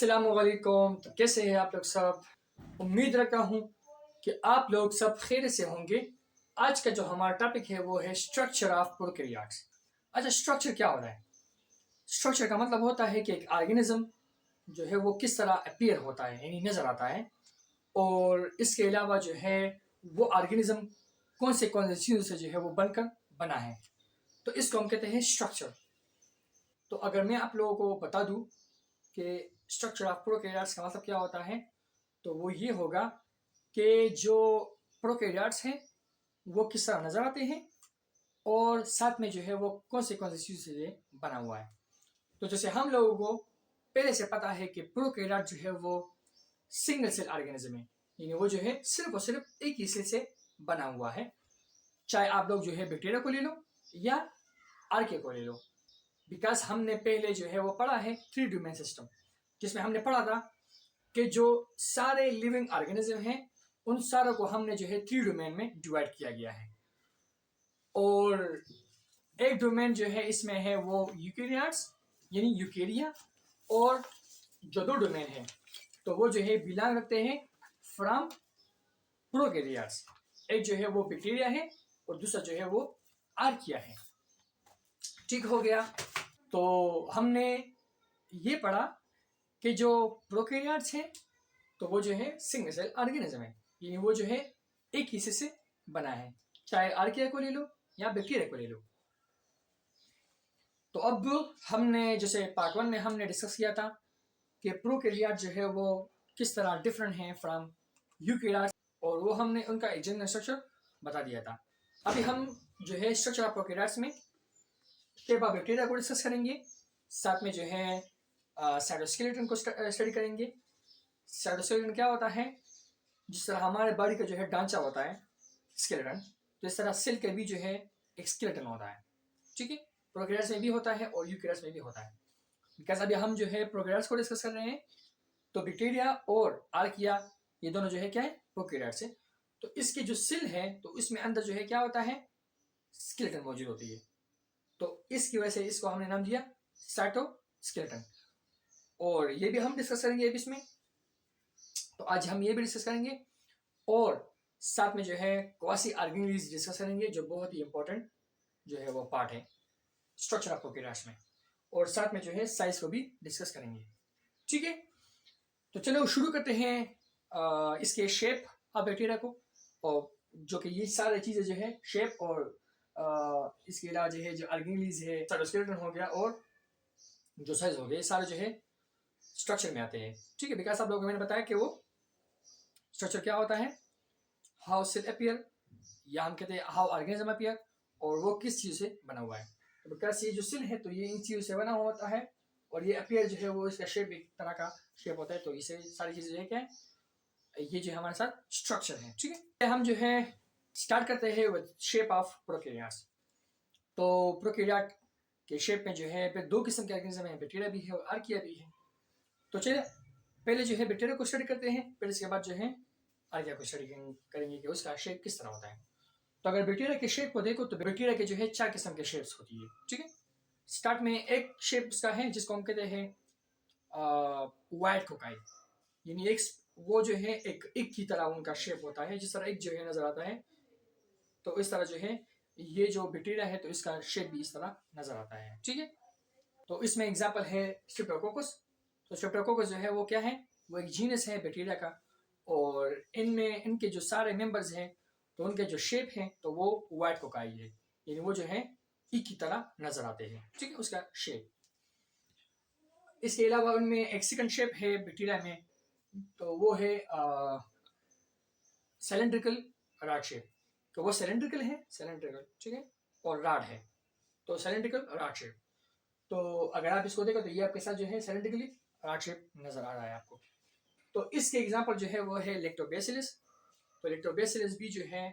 अस्सलामुअलैकुम। तो कैसे हैं आप लोग सब? उम्मीद रखता हूँ कि आप लोग सब खैर से होंगे। आज का जो हमारा टॉपिक है वो है स्ट्रक्चर ऑफ प्रोकैरियोट्स। अच्छा, स्ट्रक्चर क्या होता है? स्ट्रक्चर का मतलब होता है कि एक ऑर्गेनिज्म जो है वो किस तरह अपीयर होता है, यानी नज़र आता है, और इसके अलावा जो है वो ऑर्गेनिज्म कौन से चीज़ों से जो है वो बनकर बना है, तो इसको हम कहते हैं स्ट्रक्चर। तो अगर मैं आप लोगों को बता दूं कि स्ट्रक्चर ऑफ प्रोकैरियोट्स का मतलब क्या होता है, तो वो ये होगा कि जो प्रोकैरियोट्स हैं वो किस तरह नज़र आते हैं और साथ में जो है वो कौन से चीज़ से बना हुआ है। तो जैसे हम लोगों को पहले से पता है कि प्रोकैरियोट जो है वो सिंगल सेल ऑर्गेनिज्म है, यानी वो जो है सिर्फ और सिर्फ एक ही सेल से बना हुआ है। चाहे आप लोग जो है बैक्टीरिया को ले लो या आर्किया को ले लो, बिकॉज हमने पहले जो है वो पढ़ा है 3 डोमेन सिस्टम, जिसमें हमने पढ़ा था कि जो सारे लिविंग ऑर्गेनिज्म हैं उन सारों को हमने जो है 3 डोमेन में डिवाइड किया गया है। और एक डोमेन जो है इसमें है वो यूकेरियोट्स यानी यूकेरिया, और जो 2 डोमेन है तो वो जो है बिलोंग रखते हैं फ्रॉम प्रोकैरियोट्स। एक जो है वो बैक्टीरिया है और दूसरा जो है वो आर्किया है। ठीक हो गया। तो हमने ये पढ़ा कि जो प्रोकैरियोट्स हैं तो वो जो है सिंगल सेल ऑर्गेनिज्म है, यानी वो जो है एक हिस्से से बना है, चाहे आर्किया को ले लो या बैक्टीरिया को ले लो। तो अब हमने जैसे पार्ट 1 में हमने डिस्कस किया था कि प्रोकैरियोट जो है वो किस तरह डिफरेंट है फ्रॉम यूकैरियोट, और वो हमने उनका एक जनरल स्ट्रक्चर बता दिया था। अभी हम जो है स्ट्रक्चर ऑफ प्रोकैरियोट्स में टेप ऑफ बैक्टीरिया को डिस्कस करेंगे, साथ में जो है साइटोस्केलेटन को स्टडी करेंगे। साइटोस्केलेटन क्या होता है? जिस तरह हमारे बॉडी का जो है ढांचा होता है स्केलेटन, तो इस तरह सेल का भी जो है एक स्केलेटन होता है। ठीक है, प्रोकैरियोट्स में भी होता है और यूकैरियोट्स में भी होता है। बिकॉज अभी हम जो है प्रोकैरियोट्स को डिस्कस कर रहे हैं, तो बैक्टीरिया और आर्किया ये दोनों जो है क्या है, प्रोकैरियोट्स है। तो इसके जो सेल है तो इसमें अंदर जो है क्या होता है, स्केलेटन मौजूद होती है। तो इसकी वजह से इसको हमने नाम दिया साइटोस्केलेटन, और ये भी हम डिस्कस करेंगे अभी इसमें। तो आज हम ये भी डिस्कस करेंगे और साथ में जो है क्वासी ऑर्गेनेल्स डिस्कस करेंगे, जो बहुत ही इंपॉर्टेंट जो है वो पार्ट है स्ट्रक्चर ऑफ प्रोकैरियोट्स में, और साथ में जो है साइज को भी डिस्कस करेंगे। ठीक है, तो चलो शुरू करते हैं इसके शेप ऑफ बैक्टीरिया को, और जो कि ये सारी चीज़ें जो है शेप और इसके अलावा जो है जो ऑर्गेनेल्स है, साइटोस्केलेटन हो गया और जो साइज हो गया, ये सारे जो है स्ट्रक्चर में आते हैं। ठीक है, बिकॉज आप लोगों को मैंने बताया कि वो स्ट्रक्चर क्या होता है, हाउ सेल अपीयर, या हम कहते हैं हाउ ऑर्गेनिज्म अपीयर, और वो किस चीज़ से बना हुआ है। तो बिकॉज ये जो सेल है तो ये इन चीज़ों से बना हुआ होता है, और ये अपीयर जो है वो इसका शेप एक तरह का शेप होता है। तो इसे सारी चीज़ें जो है क्या है, ये जो हमारे साथ स्ट्रक्चर है। ठीक है, हम जो है स्टार्ट करते हैं विद शेप ऑफ प्रोकैरियोट्स। तो प्रोकैरियोट के शेप में जो है फिर 2 किस्म के ऑर्गेनिज्म है, बैक्टीरिया भी है और आर्किया भी है। तो चलिए पहले जो है बैक्टीरिया को स्टडी करते हैं, फिर इसके बाद जो है आर्किया को स्टडी करेंगे कि उसका शेप किस तरह होता है। तो अगर बैक्टीरिया के शेप को देखो तो बैक्टीरिया के जो है 4 किस्म के शेप्स होती है। ठीक है, स्टार्ट में एक शेप उसका है जिसको हम कहते हैं वाइट कोकाई, यानी एक वो जो है एक की तरह उनका शेप होता है, जिस तरह एक जो है नजर आता है। तो इस तरह जो है ये जो बैक्टीरिया है तो इसका शेप भी इस तरह नजर आता है। ठीक है, तो इसमें एग्जाम्पल है स्ट्रेप्टोकोकस। तो स्ट्रेप्टोकोकस जो है वो क्या है, वो एक जीनस है बैक्टीरिया का, और इनमें इनके जो सारे मेंबर्स हैं तो उनके जो शेप हैं तो वो वाइट कोकाई है, यानी वो जो है ई की तरह नजर आते हैं। ठीक है, उसका शेप। इसके अलावा उनमें एक सेकंड शेप है बैक्टीरिया में, तो वो है सिलेंड्रिकल रॉड शेप। तो वो सिलेंड्रिकल है, सिलेंड्रिकल, ठीक है, और रॉड है, तो सिलेंड्रिकल रॉड शेप। तो अगर आप इसको देखो तो ये आपके साथ जो है सिलेंड्रिकली रॉड शेप नजर आ रहा है आपको। तो इसके एग्जांपल जो है वो है लैक्टोबैसिलस। तो लैक्टोबैसिलस भी जो है,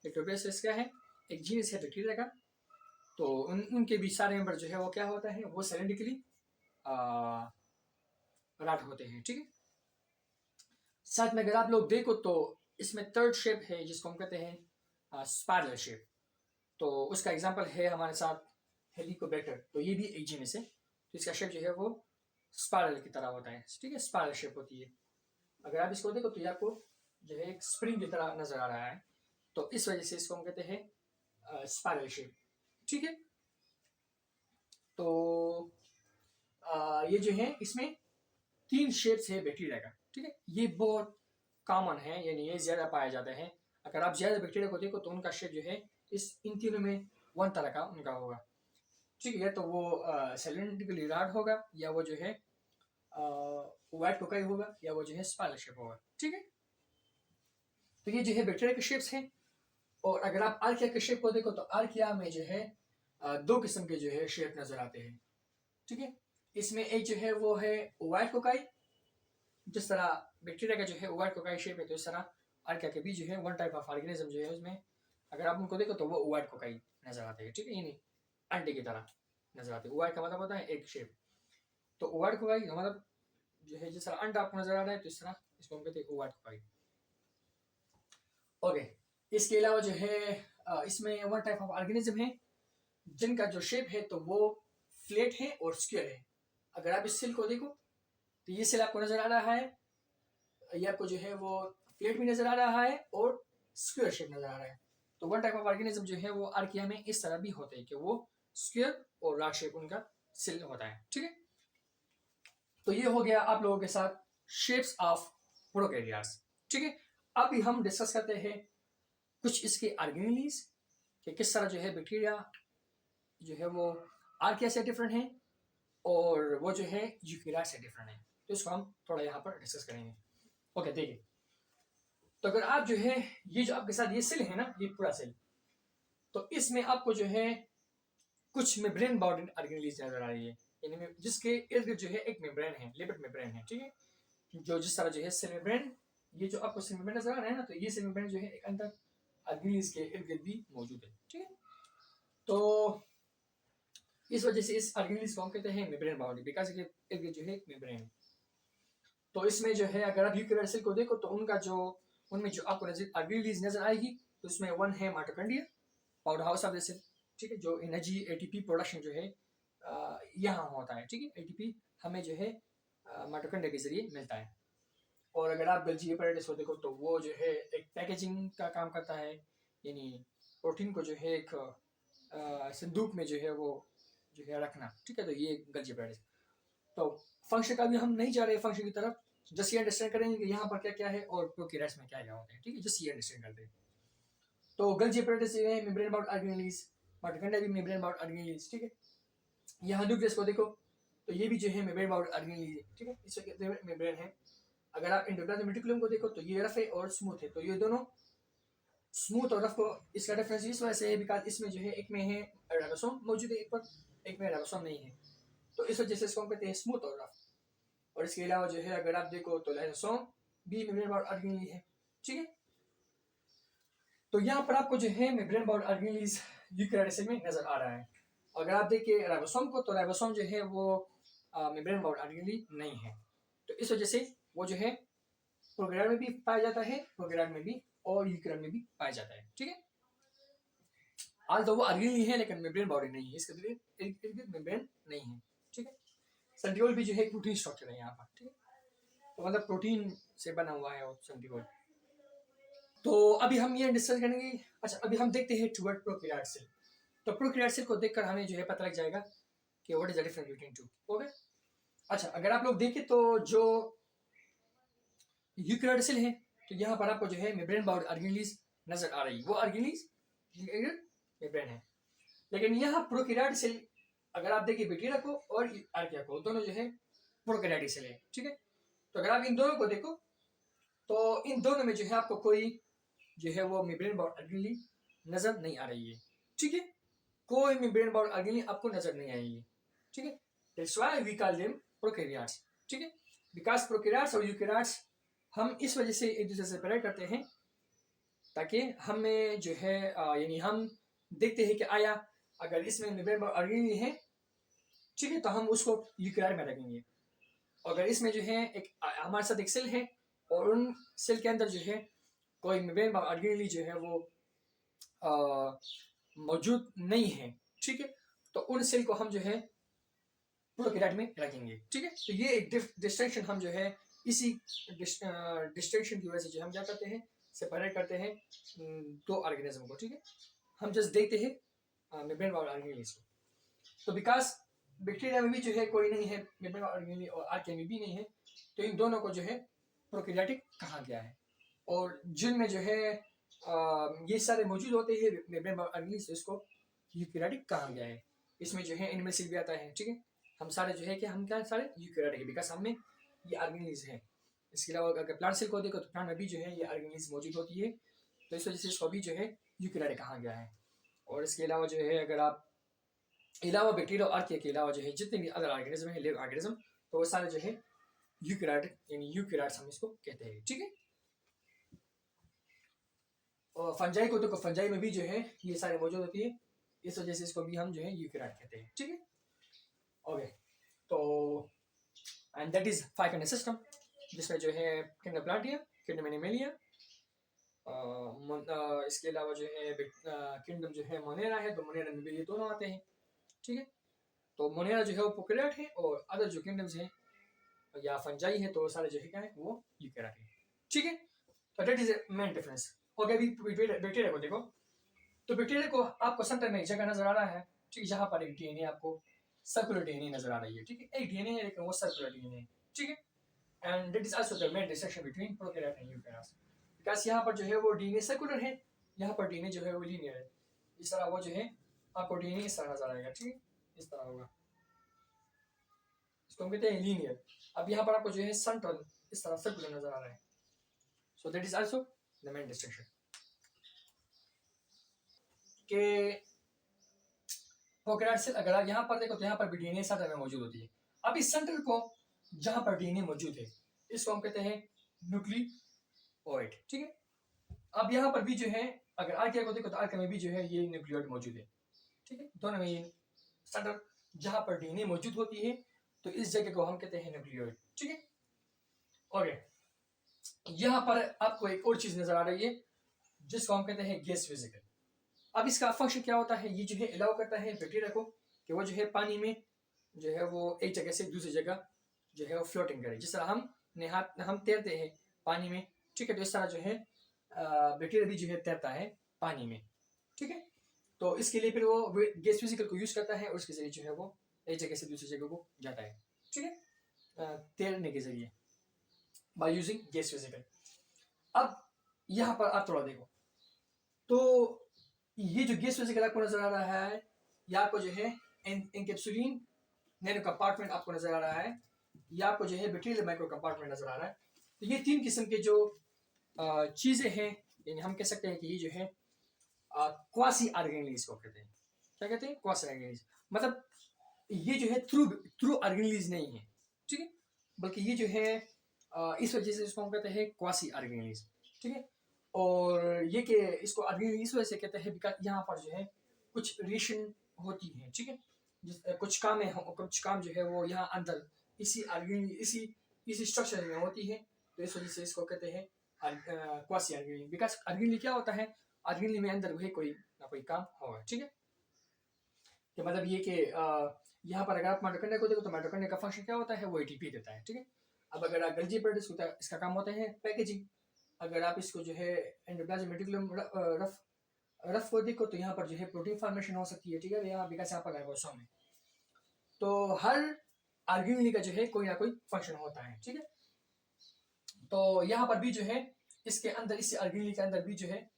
लैक्टोबैसिलस क्या है, एक जीनस है बैक्टीरिया का। तो उनके भी सारे मेंबर जो है वो क्या होता है, वो सिलेंड्रिकली रॉड होते हैं। ठीक है, साथ में अगर आप लोग देखो तो इसमें थर्ड शेप है जिसको हम कहते हैं स्पाइरल शेप। तो उसका एग्जांपल है हमारे साथ हेलिकोबैक्टर। तो ये भी एक जीनस है, तो इसका शेप जो है वो स्पाइरल की तरह होता है, ठीक है, स्पाइरल शेप होती है। अगर आप इसको देखो तो ये आपको जो है एक स्प्रिंग की तरह नजर आ रहा है, तो इस वजह से इसको हम कहते हैं स्पाइरल शेप, ठीक है। तो ये जो है इसमें 3 शेप्स है बैक्टीरिया का, ठीक है। ये बहुत कॉमन है, यानी ये ज्यादा पाया जाता है। अगर आप ज्यादा बैक्टीरिया को देखो तो उनका शेप जो है इस इन तीनों में वन तरह का उनका होगा, ठीक है। तो वो सिलेंड्रिकली रॉड होगा, या वो जो है व्हाइट कोकाई होगा, या वो जो है स्पाइरल शेप होगा, ठीक है। तो ये जो है बैक्टीरिया के शेप्स हैं। और अगर आप आर्किया के शेप को देखो तो आर्किया में जो है 2 किस्म के जो है शेप नजर आते हैं, ठीक है। इसमें एक जो है वो है व्हाइट कोकाई, जिस तरह बैक्टीरिया का जो है व्हाइट कोकाई शेप है, तो इस तरह आर्किया के भी जो है वन टाइप ऑफ ऑर्गेनिज्म जो है उसमें अगर आप उनको देखो तो वो व्हाइट कोकाई नजर आते हैं, ठीक है। यानी अंडे की तरह नजर आते हैं। व्हाइट का मतलब होता है एक शेप, तो व्हाइट कोकाई का मतलब जो है जिस तरह अंडा आपको नजर आ रहा है, तो इस तरह इसको हम कहते हैं व्हाइट कोकाई। ओके, इसके अलावा जो है इसमें वन टाइप ऑफ ऑर्गेनिज्म है जिनका जो शेप है तो वो फ्लैट है और स्क्वायर है। अगर आप इस सेल को देखो तो ये सेल आपको नजर आ रहा है, ये आपको जो है वो फ्लैट भी नजर आ रहा है और स्क्वायर शेप नजर आ रहा है। तो वन टाइप ऑफ ऑर्गेनिज्म जो है वो आर्किया में इस तरह भी होते हैं कि वो स्क्वायर और राउंड शेप उनका सेल होता है, ठीक है। तो ये हो गया आप लोगों के साथ शेप्स ऑफ प्रोकैरियोट्स, ठीक है। अभी हम डिस्कस करते हैं कुछ इसके ऑर्गेनेलीज कि किस तरह जो है बैक्टीरिया जो है वो आर्किया से डिफरेंट है और वो जो है यूकेरिया से डिफरेंट है। तो इसको हम थोड़ा यहाँ पर डिस्कस करेंगे। ओके, देखिए, तो अगर आप जो है ये जो आपके साथ ये सेल है ना, ये पूरा सेल, तो इसमें आपको जो है कुछ मेम्ब्रेन बाउंडेड ऑर्गेनेलीज नजर आ रही है, यानी जिसके इर्द गिर्द जो है एक मेम्ब्रेन है, लिपिड मेम्ब्रेन है, ठीक है। जो जिस तरह जो है सेल मेम्ब्रेन, ये जो आपको सेल मेम्ब्रेन नजर आ रहा है ना, तो ये सेल मेम्ब्रेन जो है एक अंदर ऑर्गेनेलीज के इर्द गिर्द भी मौजूद है, ठीक है। तो इस वजह से इस ऑर्गेनेलीज को हम कहते हैं मेम्ब्रेन बाउंडेड, बिकॉज ये इर्द गिर्द जो है एक मेम्ब्रेन है। तो इसमें जो है अगर आप यूकेरियोटिक सेल को देखो तो उनका जो उनमें जो आपको ऑर्गेनेलीज नजर आएगी, तो उसमें वन है mitochondria, powerhouse of the cell, ठीक है, जो एनर्जी एटीपी प्रोडक्शन जो है यहाँ होता है, ठीक है। एटीपी हमें जो है माइटोकॉन्ड्रिया के जरिए मिलता है। और अगर आप गोल्गी एपैरेटस को देखो तो वो जो है एक पैकेजिंग का काम करता है, यानी प्रोटीन को जो है एक संदूक में जो है वो जो है रखना, ठीक है। तो ये गोल्गी एपैरेटस। तो फंक्शन का भी हम नहीं जा रहे फंक्शन की तरफ, जस्ट ये अंडरस्टैंड करेंगे कि यहाँ पर क्या क्या है और प्रोकैरियोट्स में क्या क्या होते हैं, ठीक है। जस्ट ये अंडरस्टैंड करते हैं। तो गोल्गी एपैरेटस में मेम्ब्रेन बाउंड ऑर्गेनेलीज, माइटोकॉन्ड्रिया भी मेम्ब्रेन बाउंड ऑर्गेनेलीज, ठीक है। यहाँ न्यूक्लियस को देखो तो ये भी जो है मेम्ब्रेन बाउंड ऑर्गेनेलीज है, ठीक है, इसमें कहते हैं मेम्ब्रेन है। अगर आप एंडोप्लाज्मिक रेटिकुलम को देखो तो ये रफ है और स्मूथ है, तो ये दोनों स्मूथ और रफ को इसका डिफरेंस इस वजह से है बिकॉज इसमें जो है एक में है राइबोसोम मौजूद है, एक पर एक में राइबोसोम नहीं है, तो इस वजह से इसको हम कहते हैं स्मूथ और रफ। और इसके अलावा जो है अगर आप देखो तो लाइसोसोम भी मेम्ब्रेन बाउंड ऑर्गेनेली है, ठीक है। तो यहाँ पर आपको जो है membrane bound organelles eukaryotic cell में नजर आ रहा है। अगर आप देखिए राइबोसोम को तो राइबोसोम जो है वो मेम्ब्रेन बाउंड ऑर्गेनेली नहीं है, तो इस वजह से वो जो है प्रोकैरियोट में भी पाया जाता है, प्रोकैरियोट में भी और यूकेरियोट में भी पाया जाता है, ठीक है। आज तो वो ऑर्गेनेली है लेकिन मेम्ब्रेन बॉडी नहीं है, इसके इर्द मेम्ब्रेन नहीं है, ठीक है। सेंट्रियोल भी जो है प्रोटीन स्ट्रक्चर है यहाँ पर, ठीक है। तो मतलब प्रोटीन से बना हुआ है सेंट्रियोल। तो अभी हम ये डिस्कस करेंगे। अच्छा, अभी हम देखते हैं टुवर्ड प्रोकैरियोट सेल। तो प्रोकैरियोट सेल को देखकर हमें जो है पता लग जाएगा कि what is the difference between two, okay. अच्छा, अगर आप लोग देखें तो जो यूकेरियोटिक सेल है तो यहाँ पर आपको जो है मेम्ब्रेन बाउंड ऑर्गेनेलीज नजर आ रही है, वो ऑर्गेनेलीज मेम्ब्रेन है। लेकिन यहाँ प्रोकैरियोटिक सेल अगर आप देखिए बैक्टीरिया को और आर्किया को, दोनों जो है प्रोकैरियोटिक सेल है, ठीक है। तो अगर आप इन दोनों को देखो तो इन दोनों में जो है आपको कोई जो है वो मेम्ब्रेन बाउंड ऑर्गेनेली नजर नहीं आ रही है, ठीक है। कोई मेम्ब्रेन बाउंड ऑर्गेनेली आपको नजर नहीं आएगी, ठीक है। That's why we call them prokaryotes, ठीक है। बिकॉज प्रोकैरियोट्स और यूकेरियोट्स हम इस वजह से एक दूसरे से सेपरेट करते हैं ताकि हमें जो है यानी हम देखते हैं कि आया अगर इसमें मेम्ब्रेन बाउंड ऑर्गेनेली है, ठीक है, तो हम उसको यूकेरियोट में रखेंगे। अगर इसमें जो है एक हमारे साथ एक सेल है और उन सेल के अंदर जो है कोई मेम्ब्रेन बाउंड ऑर्गेनेली जो है वो मौजूद नहीं है, ठीक है, तो उन सेल को हम जो है प्रोकैरियोट में रखेंगे, ठीक है। तो ये एक डिस्टिंक्शन हम जो है इसी डिस्टिंक्शन की वजह से जो हम क्या करते हैं, सेपरेट करते हैं दो ऑर्गेनिज्म को, ठीक है। हम जस्ट देखते हैं मेम्ब्रेन वाले ऑर्गेनिज्म को। तो बिकॉज बैक्टीरिया में भी जो है कोई नहीं है मेम्ब्रेन वाले ऑर्गेनिज्म और आर्किया में भी नहीं है, तो इन दोनों को जो है प्रोकैरियोटिक कहा गया है। और जिनमें जो है ये सारे मौजूद होते हैं मेम्ब्रेन वाले ऑर्गेनिज्म, इसको यूकैरियोटिक कहा गया है। इसमें जो है इनमें से भी आता है, ठीक है। हम सारे जो है कि हम क्या सारे यूकैरियोटिक है बिकॉज हमें ये ऑर्गेनिज्म है। इसके अलावा अगर प्लांट सेल को देखो तो प्लांट में भी जो है ये ऑर्गेनिज्म मौजूद होती है, तो इस वजह से इसको भी जो है यूकैरियोटिक कहा गया है। और इसके अलावा जो है अगर आप अलावा बैक्टीरिया और आर्किया के अलावा जो है जितने भी अदर ऑर्गेनिज्म है, लिव ऑर्गेनिज्म, तो वो सारे जो है यूकैरियोटिक यानी यूकैरियोट्स हम इसको कहते हैं, ठीक है। और फंजाई को तो फंजाई में भी जो है ये सारे मौजूद होती है, इस वजह से इसको भी हम जो है यूकैरियोट कहते हैं, ठीक है। ओके, तो and that is 5 kingdom system, जिसमें जो है किंगडम प्लांटिया, किंगडम एनिमलिया, इसके अलावा जो है किंगडम जो है मोनेरा है, तो मोनेरा में भी ये दोनों आते हैं, ठीक है। तो मोनेरा जो है वो प्रोकैरियोट है और अदर जो किंगडम्स हैं या फंजाई है तो सारे जो है क्या है वो यूकैरियोट है, ठीक है। तो that is main difference. Okay, अभी बैक्टीरिया को देखो, तो बैक्टीरिया को आपको सेंटर में एक जगह नजर आ रहा है, ठीक है, जहाँ पर एक डीएनए आपको सर्कुलर डीएनए नजर आ रही है, ठीक है। एक डीएनए है लेकिन वो सर्कुलर डीएनए है, ठीक है। And that is also the main distinction between prokaryote and eukaryote, because यहाँ पर जो है वो डीएनए सर्कुलर है, यहाँ पर डीएनए जो है वो लीनियर है। इस तरह वो जो है आपको डीएनए इस तरह नजर आएगा, ठीक है, इस तरह होगा, इसको हम कहते हैं लीनियर। अब यहाँ पर आपको जो है सेंट्रल इस तरह सर्कुलर नजर आ रहा है, so that is also the main distinction के प्रोकैरियोट सेल। अगर आप यहाँ पर देखो तो यहाँ पर भी डीएनए सेंटर में मौजूद होती है। अब इस सेंटर को जहाँ पर डीएनए मौजूद है इसको हम कहते हैं न्यूक्लियोइड, ठीक है। अब यहाँ पर भी जो है अगर आर्किया को देखो तो आर्किया में भी जो है ये न्यूक्लियोइड मौजूद है, ठीक है। दोनों में ये सेंटर जहाँ पर डीएनए मौजूद होती है तो इस जगह को हम कहते हैं न्यूक्लियोइड, ठीक है। ओके, यहाँ पर आपको एक और चीज नजर आ रही है जिसको हम कहते हैं गैस वेसिकल। अब इसका फंक्शन क्या होता है, ये जो है अलाउ करता है बैक्टीरिया को कि वो जो है पानी में जो है वो एक जगह से दूसरी जगह जो है वो फ्लोटिंग करे, जिस तरह हम तैरते हैं पानी में, ठीक है। तो इस तरह जो है बैक्टीरिया भी जो है तैरता है पानी में, ठीक है। तो इसके लिए फिर वो गैस वेसिकल को यूज करता है और उसके जरिए जो है वो एक जगह से दूसरी जगह को जाता है, ठीक है, तैरने के जरिए बाय यूजिंग गैस वेसिकल। अब यहाँ पर आप थोड़ा देखो तो ये जो गैस वेसिकल आपको नजर आ रहा है, ये आपको जो है एनकैप्सुलिन नैनो कंपार्टमेंट आपको नजर आ रहा है, ये आपको जो है बैक्टीरियल माइक्रो कंपार्टमेंट नजर आ रहा है। तो ये 3 किस्म के जो चीजें हैं, यानी हम कह सकते हैं कि ये जो है क्वासी ऑर्गेनेलिज को कहते हैं। क्या कहते हैं? Quasi organelles. मतलब ये जो है थ्रू ऑर्गेनेलिज नहीं है, ठीक है, बल्कि ये जो है इस वजह से इसको हम कहते हैं क्वासी ऑर्गेनेलिज, ठीक है। और ये कि इसको ऑर्गेनेलिज इस वजह से कहते हैं बिकॉज यहाँ पर जो है कुछ रिएक्शन होती है, ठीक है। कुछ काम जो है वो यहाँ अंदर इसी ऑर्गेनेलिज इसी स्ट्रक्चर में होती है, तो इस वजह से इसको कहते हैं क्वासी ऑर्गेनेलिज। बिकॉज ऑर्गेनेलिज क्या होता है, ऑर्गेनेलिज में अंदर वही कोई ना कोई काम होगा, ठीक है। कि मतलब ये कि यहाँ पर अगर आप माइटोकॉन्ड्रिया को देखो तो माइटोकॉन्ड्रिया का फंक्शन क्या होता है, वो एटीपी देता है, ठीक है। अब अगर आप गल्जी प्रोड्यूस होता है, इसका काम होता है पैकेजिंग। अगर आप इसको जो है एंडोप्लाज्मिक रेटिकुलम रफ को देखो तो यहाँ पर जो है प्रोटीन फॉर्मेशन हो सकती है, ठीक है, यहाँ बिकॉज यहाँ पर राइबोसोम है। तो हर ऑर्गेनेल का जो है कोई ना कोई फंक्शन होता है, ठीक है। तो यहाँ पर भी जो है इसके अंदर इसी ऑर्गेनेल के अंदर भी जो है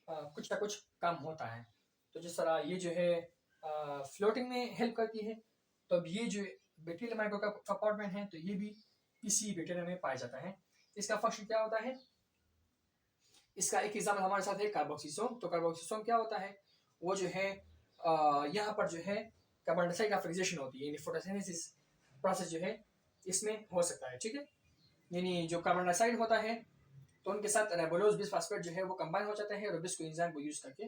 कुछ ना कुछ काम होता है। तो जिस तरह ये जो है फ्लोटिंग में हेल्प करती है, तो अब ये जो बैक्टीरियल माइक्रो कंपार्टमेंट है तो ये भी इसी बैक्टीरिया में पाया जाता है। इसका फंक्शन क्या होता है, इसका एक एग्जाम्पल हमारे साथ है कार्बोक्सिसोम। तो कार्बोक्सिसोम क्या होता है, वो जो है यहाँ पर जो है कार्बन डाइऑक्साइड का फिक्सेशन होती है, यानी फोटोसिंथेसिस प्रोसेस जो है इसमें हो सकता है, ठीक है। यानी जो कार्बन डाइऑक्साइड होता है तो उनके साथ राइबोलोज बिसफॉस्फेट जो है वो कंबाइन हो जाता है और बिस्को एंजाइम को यूज करके,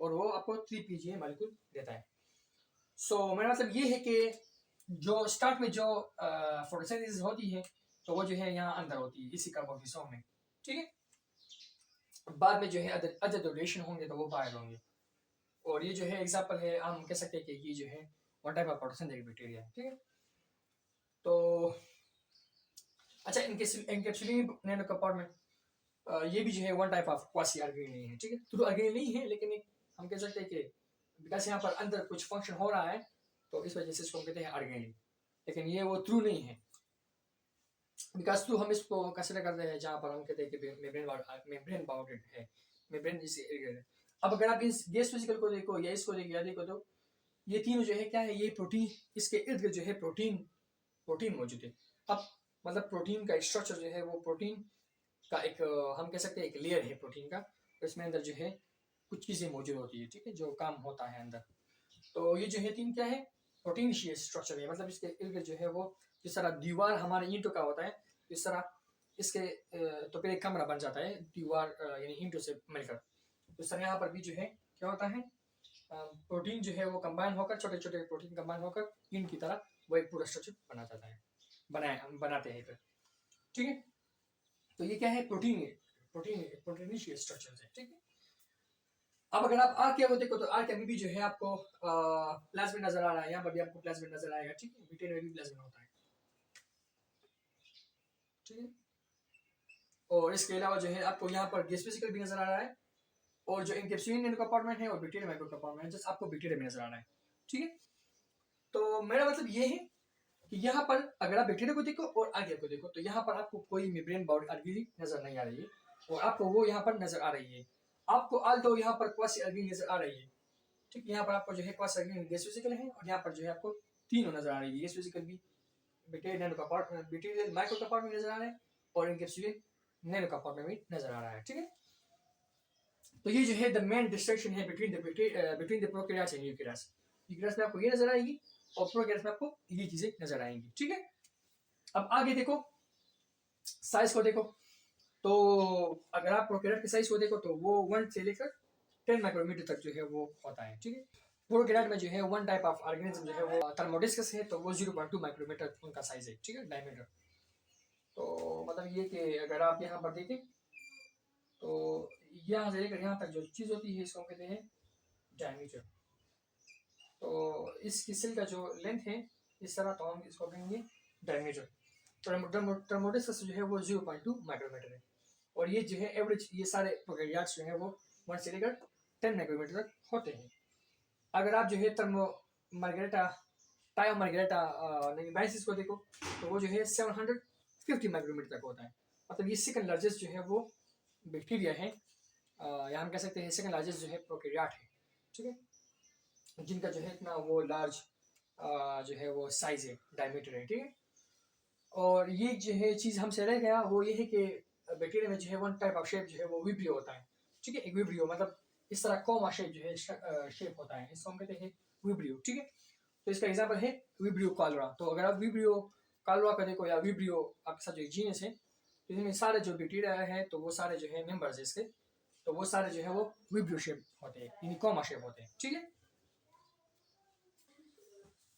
और वो आपको 3-PGA मॉलिक्यूल देता है। सो मेरा मतलब ये है कि जो स्टार्ट में जो फोटोसिंथेसिस होती है तो वो जो है यहाँ अंदर होती है इसी कार्बोक्सिसोम में, ठीक है। बाद में जो है अदर जो रिलेशन होंगे तो वो बाहर होंगे। और ये जो है एग्जांपल है, हम कह सकते हैं कि ये जो है one type of photosynthetic bacteria है, ठीक है। तो अच्छा, एनकैप्सुलेटिंग नैनो कंपार्टमेंट ये भी जो है one type of quasi organelle नहीं है, ठीक है, थ्रू ऑर्गेनेल नहीं है, लेकिन एक हम कह सकते हैं कि बिकॉज यहाँ पर अंदर कुछ फंक्शन हो रहा है तो इस वजह से इसको हम कहते हैं ऑर्गेनेल, लेकिन ये वो थ्रू नहीं है। बिकॉज थ्रू हम इसको कंसिडर करते हैं जहाँ पर हम कहते हैं कि मेम्ब्रेन बाउंडेड है, मेम्ब्रेन इसे इर्द गिर्द। अब अगर आप इस गैस फिजिकल को देखो या इसको देखो या देखो तो ये तीनों जो है क्या है, ये प्रोटीन, इसके इर्द गिर्द जो है प्रोटीन मौजूद है। अब मतलब प्रोटीन का स्ट्रक्चर जो है वो प्रोटीन का एक हम कह सकते हैं एक लेयर है प्रोटीन का, तो इसमें अंदर जो है कुछ चीज़ें मौजूद होती है, ठीक है, जो काम होता है अंदर। तो ये जो है तीन क्या है, प्रोटीनिशियस स्ट्रक्चर है, मतलब इसके इर्द गिर्द जो है वो जिस तरह दीवार हमारे ईंटों का होता है, इस तरह इसके तो फिर एक कमरा बन जाता है दीवार यानी ईंटों से मिलकर। तो इस तरह यहाँ पर भी जो है क्या होता है, प्रोटीन जो है वो कंबाइन होकर, छोटे छोटे प्रोटीन कंबाइन होकर ईंट की तरह वो एक पूरा स्ट्रक्चर बना जाता है, बनाते हैं फिर, ठीक है। तो ये क्या है, प्रोटीनिशियस स्ट्रक्चर है, ठीक है। अब अगर आप आर के देखो तो आर के अभी भी जो है आपको प्लाज्मिड नजर आ रहा है, यहाँ पर भी आपको प्लाज्मिड नजर आएगा, ठीक है, ब्यूटेन में भी प्लाज्मिड होता है, ठीक है। और इसके अलावा जो है आपको यहाँ पर गैस वेसिकल भी नजर आ रहा है, और जो इनकैप्सुलेटेड नैनो कंपार्टमेंट है और बैक्टीरिया माइक्रो कंपार्टमेंट जस्ट आपको बैक्टीरिया में नजर आ रहा है, ठीक है। तो मेरा मतलब ये है कि यहाँ पर अगर आप बैक्टीरिया को देखो और आगे को देखो तो यहाँ पर आपको कोई मेम्ब्रेन बाउंड ऑर्गेनेल नजर नहीं आ रही है, और आपको वो यहाँ पर नजर आ रही है। आपको आल्टो यहाँ पर क्वासी ऑर्गेनेल नजर आ रही है, ठीक है। यहाँ पर आपको जो है क्वासी ऑर्गेनेल गैस वेसिकल है, और यहाँ पर जो है आपको तीनों नजर आ रही है, गैस वेसिकल भी, bacteria nano compartment, bacteria micro compartment नजर आ रहा है, और इनकैप्सुलेटेड नैनो कंपार्टमेंट भी नजर आ रहा है, ठीक है। तो ये जो है द मेन डिस्टिंक्शन है between the prokaryotes and eukaryotes. Eukaryotes में आपको ये नजर आएगी और प्रोकैरियोट्स में आपको ये चीजें नजर आएंगी, ठीक है। अब आगे देखो, साइज को देखो, तो अगर आप प्रोकैरियोट के साइज को देखो तो वो 1 से लेकर 10 माइक्रोमीटर तक जो है वो होता है, ठीक है। प्रोकैरियोट में जो है वन टाइप ऑफ ऑर्गेनिज्म जो है वो थर्मोडिस्कस है, तो वो 0.2 माइक्रोमीटर उनका साइज है, ठीक है, डायमीटर। तो मतलब ये कि अगर आप यहाँ पर देखें तो यहाँ से लेकर यहाँ तक जो चीज़ होती है इसको हम कहते हैं डायमीटर। तो इसकी सिल का जो लेंथ है इस तरह, तो हम इसको कहेंगे डायमीटर। थर्मोडिस्कस जो है वो 0.2 माइक्रोमीटर है, और ये जो है एवरेज ये सारे प्रोकैरियोट्स जो है वो 1 से लेकर 10 माइक्रोमीटर तक होते हैं। अगर आप जो है टायोमार्गेरेटा को देखो तो वो जो है 750 माइक्रोमीटर तक होता है, मतलब ये सेकंड लार्जेस्ट जो है वो बैक्टीरिया है, या हम कह सकते हैं सेकंड लार्जेस्ट जो है प्रोकैरियोट है, ठीक है, जिनका जो है इतना वो लार्ज जो है वो साइज है, डायमीटर है, ठीक है। और ये जो है चीज़ हमसे रह गया वो ये है कि बैक्टीरिया में जो है वन टाइप ऑफ शेप जो है वो विब्रियो होता है, ठीक है, एक विब्रियो मतलब इस तरह कोमा शेप जो है शेप होता है, इसको हम कहते हैं विब्रियो, ठीक है। तो इसका एग्जाम्पल है विब्रियो कॉलरा। तो अगर आप विब्रियो कॉलरा का देखो या विब्रियो आपके साथ जो जीनस है, तो इसमें सारे जो बैक्टीरिया है तो वो सारे जो है मेंबर्स है इसके, तो वो सारे जो है वो विब्रियो शेप होते हैं, यानी कोमा शेप होते हैं, ठीक है।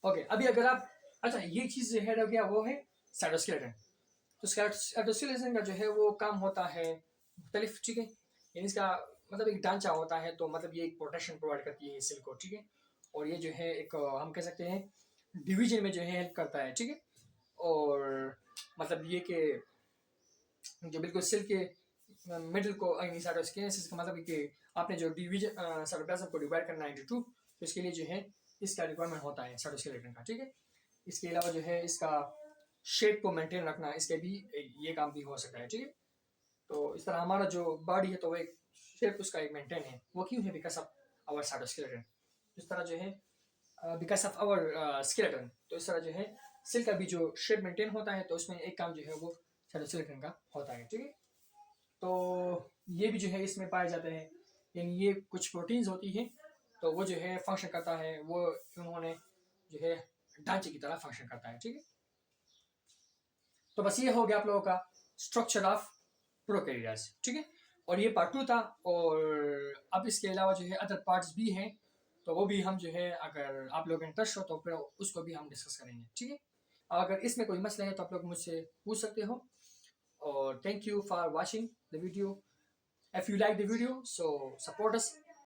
ओके, अभी अगर आप अच्छा ये चीज़ जो है क्या वो है साइटोस्केलेटन। तो साइटोस्केलेटन का जो है वो काम होता है मुख्तलिफ, ठीक है, यानी इसका मतलब एक ढांचा होता है, तो मतलब ये एक प्रोटेक्शन प्रोवाइड करती है सेल को, ठीक है। और ये जो है एक हम कह सकते हैं डिवीजन में जो है हेल्प करता है, ठीक है। और मतलब ये कि जो बिल्कुल सेल के मिडिल को साइटोस्केलेटन का मतलब कि आपने जो डिवीजन साइटोप्लाज्म को डिवाइड करना है इनटू 2, तो इसके लिए जो है इसका रिक्वायरमेंट होता है साइटोस्केलेटन का, ठीक है। इसके अलावा जो है इसका शेप को मेंटेन रखना, इसके भी ये काम भी हो सकता है, ठीक है। तो इस तरह हमारा जो बॉडी है तो वो एक शेप उसका एक मेंटेन है, वो क्यों है, बिकॉज ऑफ आवर साइटोस्केलेटन। इस तरह जो है बिकॉज ऑफ आवर स्केलेटन, तो इस तरह जो है सेल का भी जो शेप मेंटेन होता है, तो उसमें एक काम जो है वो साइटोस्केलेटन का होता है, ठीक है। तो ये भी जो है इसमें पाए जाते हैं, यानी ये कुछ प्रोटीन्स होती हैं, तो वो जो है फंक्शन करता है, वो उन्होंने जो है ढांचे की तरह फंक्शन करता है, ठीक है। तो बस ये हो गया आप लोगों का स्ट्रक्चर ऑफ प्रोकैरियोट्स, ठीक है। और ये पार्ट 2 था, और अब इसके अलावा जो है अदर पार्ट्स भी हैं, तो वो भी हम जो है अगर आप लोग इंटरेस्ट हो तो फिर उसको भी हम डिस्कस करेंगे, ठीक है। अगर इसमें कोई मसला है तो आप लोग मुझसे पूछ सकते हो, और thank you for watching the video. If you like the video, so support us